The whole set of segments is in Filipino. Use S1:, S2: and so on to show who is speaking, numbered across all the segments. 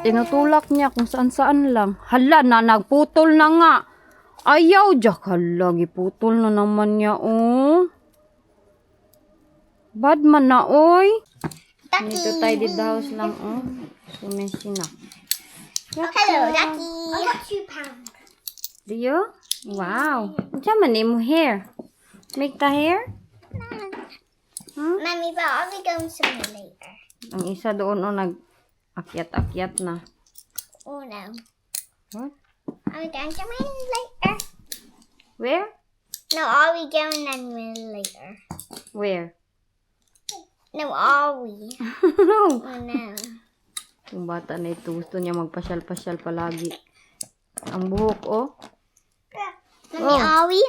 S1: Tinutulak niya kung saan-saan lang. Hala na, nagputol na nga. Ayaw, jak. Hala, giputol na naman niya, oh. Bad man na, oy. Dito tayo di the house lang, oh. Sumesi na.
S2: Hello, Ducky. I got £2.
S1: Do you? Wow. Diyan man mo hair. Make the hair?
S2: Mommy, but I'll be going somewhere later.
S1: Ang isa doon, oh, nag-akyat-akyat na.
S2: Oh no.
S1: What?
S2: Are we going somewhere later?
S1: Where?
S2: No, are we going anywhere later?
S1: Where?
S2: No, are we?
S1: No.
S2: Oh no.
S1: Yung bata na ito, gusto niya magpasyal-pasyal palagi. Ang buhok, oh.
S2: Mommy,
S1: Oh.
S2: are we?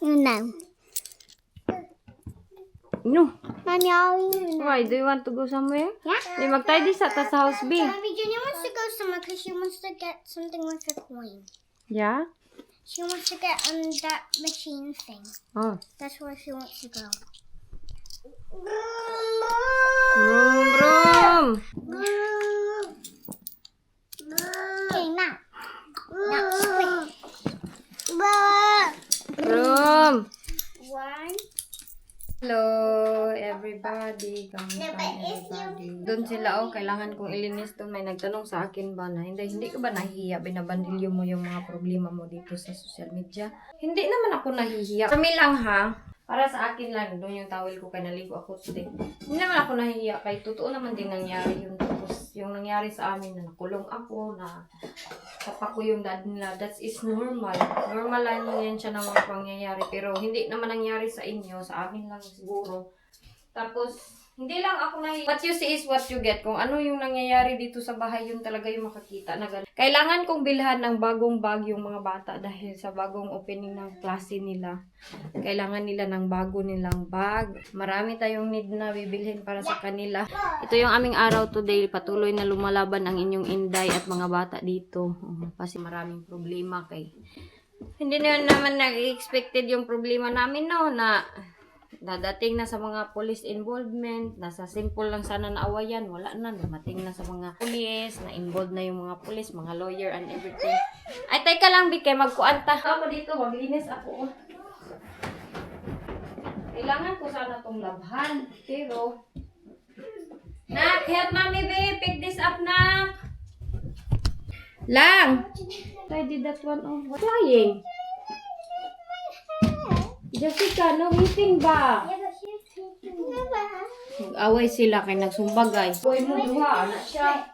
S2: No.
S1: No.
S2: Mommy, are we? No.
S1: Why? Do you want to go somewhere?
S2: Yeah?
S1: Di magtayo di sa tas house, B.
S2: Mommy, Junior wants to go somewhere because she wants to get something with a coin.
S1: Yeah?
S2: She wants to get that machine thing.
S1: Oh.
S2: That's where she wants to go.
S1: Vroom, vroom.
S2: Okay, now. Now, split.
S1: Vroom.
S2: One.
S1: Hello, everybody. Kamusta
S2: No, but if
S1: everybody? Doon sila, oh, kailangan kong ilinis doon. May nagtanong sa akin ba na, hindi ka ba nahihiya? Binabandilyo mo yung mga problema mo dito sa social media? Hindi naman ako nahihiya. Kami lang, ha? Para sa akin lang, doon yung towel ko kaya naligo ako today. Hindi naman ako nahihiya kay totoo naman din nangyari yun. Tapos yung nangyari sa amin na nakulong ako, na tapak ko yung dad nila, that is normal. Normal lang yan siya ng mga pangyayari. Pero hindi naman nangyari sa inyo, sa amin lang siguro. Tapos, hindi lang ako nahihiya. What you see is what you get. Kung ano yung nangyayari dito sa bahay, yun talaga yung makakita na ganun. Kailangan kong bilhan ng bagong bag yung mga bata dahil sa bagong opening ng klase nila. Kailangan nila ng bago nilang bag. Marami tayong need na bibilhin para sa kanila. Ito yung aming araw today. Patuloy na lumalaban ang inyong inday at mga bata dito. Kasi maraming problema kay... Hindi na naman nag-expected yung problema namin, no, na dadating na sa mga police involvement, nasa simple lang sana na awayan, wala na, dumating na sa mga police, na involved na yung mga police, mga lawyer and everything. Ay, teka lang, Bike, magkuanta. Ako dito, maglinis ako. Kailangan ko sana itong labhan, pero... Nak, help mommy, babe, pick this up, nak. Lang! I did that one, oh, flying. Jessica, no eating ba?
S2: Yeah, but she's taking me.
S1: Nag-away sila kay nagsumbagay. Boy mo duha, anak siya.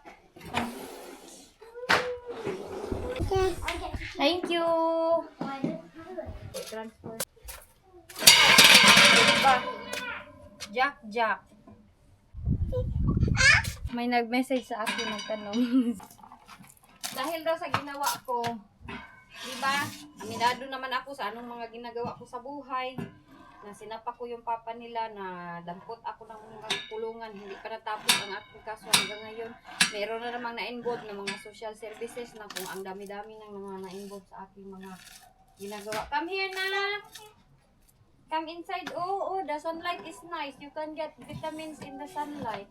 S1: Thank you. Transfer. Diba? Jack. May nag-message sa akin, nagtanong. Dahil daw sa ginawa ko, diba? Aminado naman ako sa anong mga ginagawa ko sa buhay. Na sinapa ko yung papa nila, na dampot ako ng mga kulungan. Hindi pa natapos ang aking kaso hanggang ngayon. Meron na namang na-involve ng mga social services na kung ang dami-dami ng mga na-involve sa aking mga ginagawa. Come here na! Come inside. Oh, the sunlight is nice. You can get vitamins in the sunlight.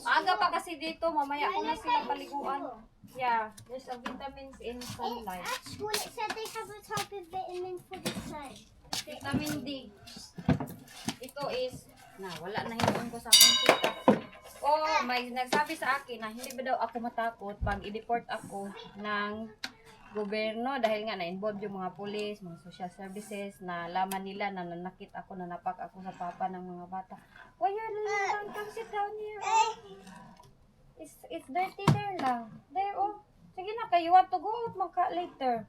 S1: Aga pa kasi dito, mamaya ko na sila paliguan. Yeah, there's a vitamins in sunlight.
S2: At school, it said they have a type of vitamin for the sun.
S1: Vitamin D. Ito is, wala na hinuon ko sa aking tita. Oh, may nagsabi sa akin na hindi ba daw ako matakot pag i-deport ako ng gobyerno dahil nga na-involve yung mga police, mga social services, na laman nila na nanakit ako, nanapak ako sa papa ng mga bata. Why you're doing? Come sit down here. Oh. It's dirty there lang. There, oh. Sige na, kayo want to go out magka later.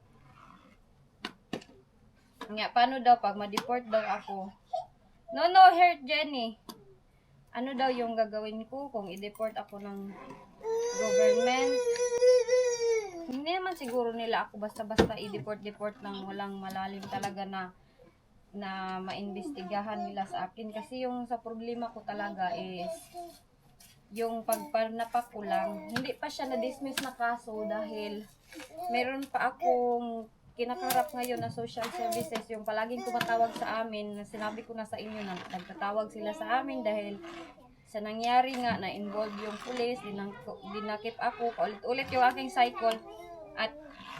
S1: Nga, paano daw pag ma-deport daw ako? No, hurt Jenny. Ano daw yung gagawin ko kung i-deport ako ng government? Hindi naman siguro nila ako basta-basta i-deport ng walang malalim talaga na maimbestigahan nila sa akin. Kasi yung sa problema ko talaga is yung pagpanapak ko lang, hindi pa siya na-dismiss na kaso dahil meron pa akong kinakarap ngayon na social services, yung palaging tumatawag sa amin, na sinabi ko na sa inyo na nagtatawag sila sa amin dahil sa nangyari nga na involve yung police, dinakip ako paulit-ulit yung aking cycle at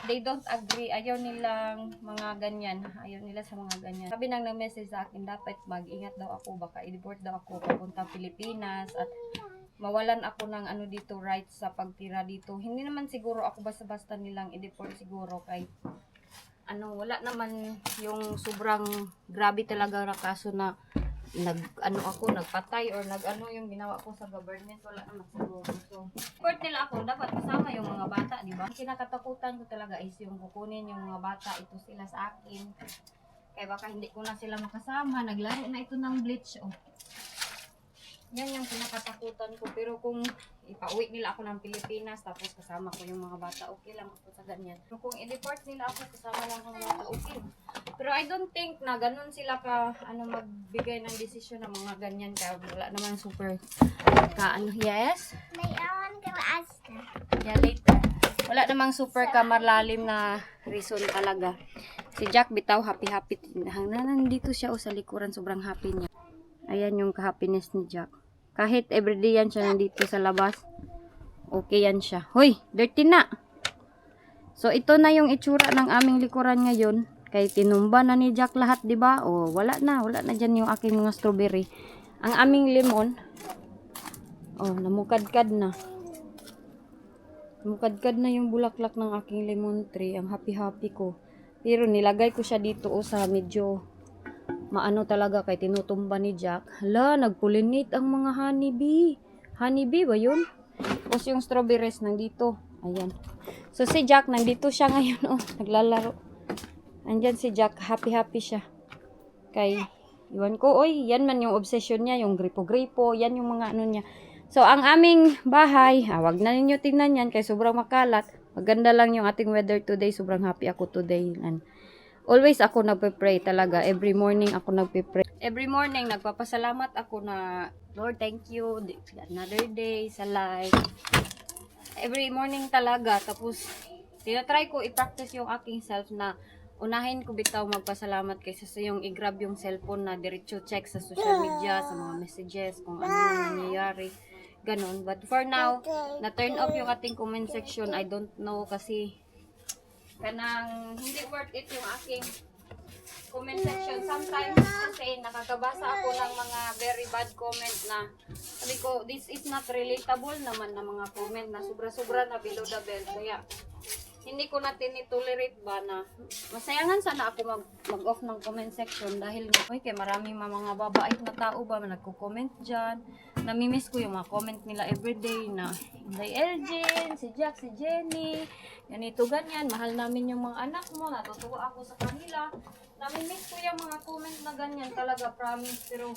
S1: they don't agree, ayaw nilang mga ganyan, ayaw nila sa mga ganyan. Sabi nang nag-message sa akin, dapat mag-ingat daw ako, baka i-deport daw ako papunta Pilipinas at mawalan ako ng ano dito, rights sa pagtira dito. Hindi naman siguro ako basta-basta nilang i-deport siguro kay ano, wala naman yung sobrang grabe talaga na kaso na nagpatay or yung ginawa ko sa government, wala naman siguro. So, court nila ako, dapat kasama yung mga bata, di ba? Kinakatakutan ko talaga is yung kukunin yung mga bata, ito sila sa akin. Kaya baka hindi ko na sila makasama, naglaro na ito ng bleach, oh. Yan yung kinakatakutan ko. Pero kung ipauwi nila ako ng Pilipinas, tapos kasama ko yung mga bata, okay lang ako sa ganyan. Pero kung i-deport nila ako, kasama lang ang mga bata, okay. Pero I don't think na ganun sila magbigay ng desisyon ng mga ganyan. Kaya wala naman super yes?
S2: Later on, go ask them.
S1: Yeah, later. Wala namang super kamarlalim na reason talaga. Si Jack bitaw, happy-happy. Nandito siya sa likuran, sobrang happy niya. Ayan yung happiness ni Jack. Kahit everyday yan siya nandito sa labas, okay yan siya. Hoy, dirty na! So, ito na yung itsura ng aming likuran ngayon. Kay tinumba na ni Jack lahat, di ba? O, wala na dyan yung aking mga strawberry. Ang aming lemon, namukadkad na. Namukadkad na yung bulaklak ng aking lemon tree. Ang happy-happy ko. Pero nilagay ko siya dito sa medyo maano talaga kay tinutumba ni Jack. Hala, nagpulinate ang mga honeybee. Honeybee ba yun? Tapos yung strawberries nandito. Ayan. So si Jack, nandito siya ngayon. Naglalaro. Andyan si Jack. Happy-happy siya. Kay, iwan ko, yan man yung obsession niya. Yung gripo-gripo. Yan yung mga ano niya. So, ang aming bahay, wag na ninyo tingnan yan kay sobrang makalat. Maganda lang yung ating weather today. Sobrang happy ako today. And always ako nagpe-pray talaga. Every morning ako nagpe-pray. Every morning nagpapasalamat ako na Lord, thank you. Another day sa life. Every morning talaga. Tapos tinatry ko i-practice yung aking self na unahin ko bitaw magpasalamat kaysa sa yung i-grab yung cellphone na diretso check sa social media, sa mga messages, kung ano na nangyayari. Ganon. But for now, na-turn off yung ating comment section. I don't know kasi kanang hindi worth it yung aking comment section. Sometimes kasi nakakabasa ako ng mga very bad comment na sabi ko, this is not relatable naman na mga comment na sobra-sobra na below the belt. Kaya hindi ko na tinitolerate ba na masayangan sana ako mag-off ng comment section dahil kay maraming mga babait na tao ba na nagko-comment dyan. Namimiss ko yung mga comment nila everyday na Inday Elgin, si Jack, si Jenny, ganito ganyan, mahal namin yung mga anak mo, natutuwa ako sa kanila. Namimiss ko yung mga comment na ganyan talaga, promise. Pero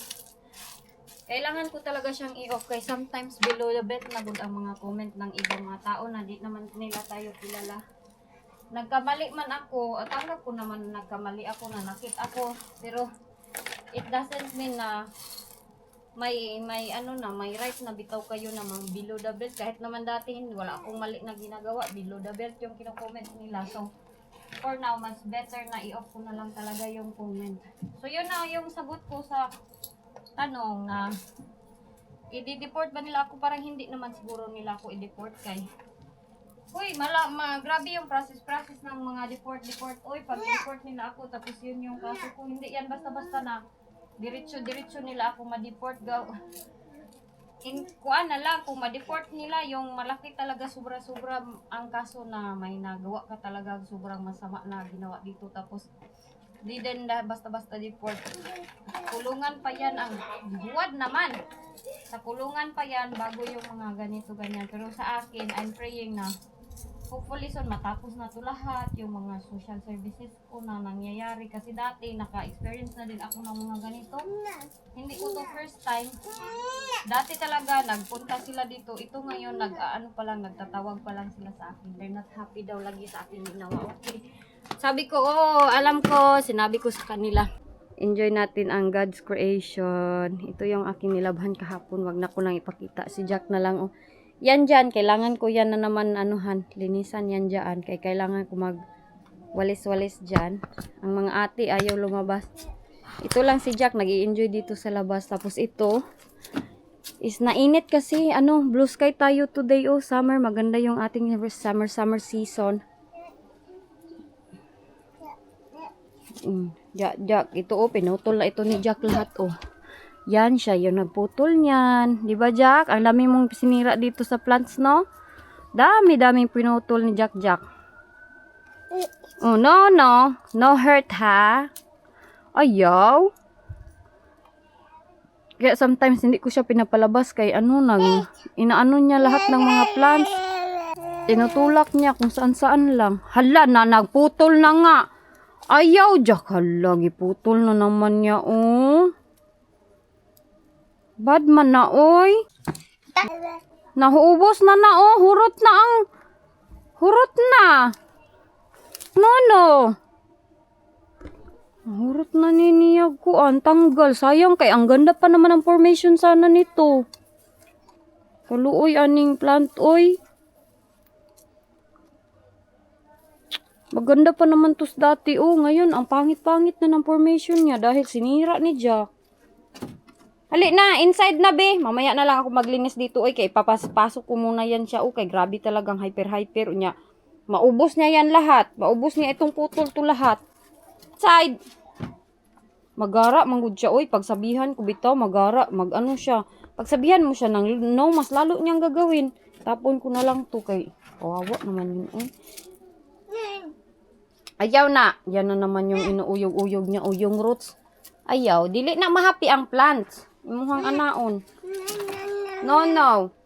S1: kailangan ko talaga siyang i-off kay sometimes below the belt na good ang mga comment ng ibang mga tao na di naman nila tayo kilala. Nagkamali man ako, at tanggap ko naman nagkamali ako, na nakit ako, pero it doesn't mean na may right na bitaw kayo na mga below the belt. Kahit naman dati wala akong mali na ginagawa, below the belt yung kino-comment nila. So for now, mas better na i-off ko na lang talaga yung comment. So yun na yung sagot ko sa tanong na i-deport ba nila ako. Parang hindi naman siguro nila ako i-deport kay grabe yung process ng mga deport. Oy, pag deport nila ako, tapos yun yung kaso ko. Hindi yan basta-basta na diretso nila ako ma-deport. Kuan na lang, kung ma-deport nila, yung malaki talaga, sobra-sobra ang kaso na may nagawa ka talaga, sobrang masama na ginawa dito. Tapos, di din basta-basta deport. Kulungan pa yan, ang buwad naman. Sa kulungan pa yan, bago yung mga ganito-ganyan. Pero sa akin, I'm praying na hopefully son matapos na to lahat yung mga social services ko na nangyayari kasi dati naka-experience na din ako ng mga ganito. Hindi ko to first time. Dati talaga nagpunta sila dito. Ito ngayon nagtatawag pa lang sila sa akin. They're not happy daw lagi sa akin ginawa. Okay. Sabi ko, alam ko, sinabi ko sa kanila. Enjoy natin ang God's creation. Ito yung aking nilabhan kahapon. Wag na ko nang ipakita. Si Jack na lang. Yan dyan, kailangan ko yan na naman linisan yan dyan. Kaya kailangan ko walis-walis dyan. Ang mga ate ayaw lumabas. Ito lang si Jack, nag-i-enjoy dito sa labas. Tapos ito, is nainit kasi blue sky tayo today. Oh, summer, maganda yung ating summer season. Jack, ito pinutol na ito ni Jack lahat Yan siya yung nagputol niyan, 'di ba Jack? Ang dami mong sinira dito sa plants, no? Dami pinutol ni Jack. Oh, no hurt ha. Ayaw. Kaya sometimes hindi ko siya pinapalabas kay inaano niya lahat ng mga plants. Tinutulak niya kung saan lang. Hala na, nagputol na nga. Ayaw, Jack. Hala, giputol na naman niya, Bad man na, oy. Nahuubos na, Hurot na. No. Hurot na niniyag ko. Ang tanggal. Sayang kay ang ganda pa naman ang formation sana nito. Kaluoy aning plant, oy. Maganda pa naman tos dati, Ngayon, ang pangit-pangit na ng formation niya dahil sinira ni Jack. Hali na, inside na, be. Mamaya na lang ako maglinis dito, kay papasok ko muna yan siya, kay grabe talagang hyper niya. Maubos niya yan lahat. Maubos niya itong putol to lahat. Side. Magara, manggod siya, Pagsabihan ko bitaw, magara, siya. Pagsabihan mo siya ng no, mas lalo niyang gagawin. Tapon ko na lang to, kay kawawa naman yun, Ayaw na. Yan na naman yung inuuyog-uyog niya, yung roots. Ayaw. Dili na mahappy ang plants. Imuhang anaon. No.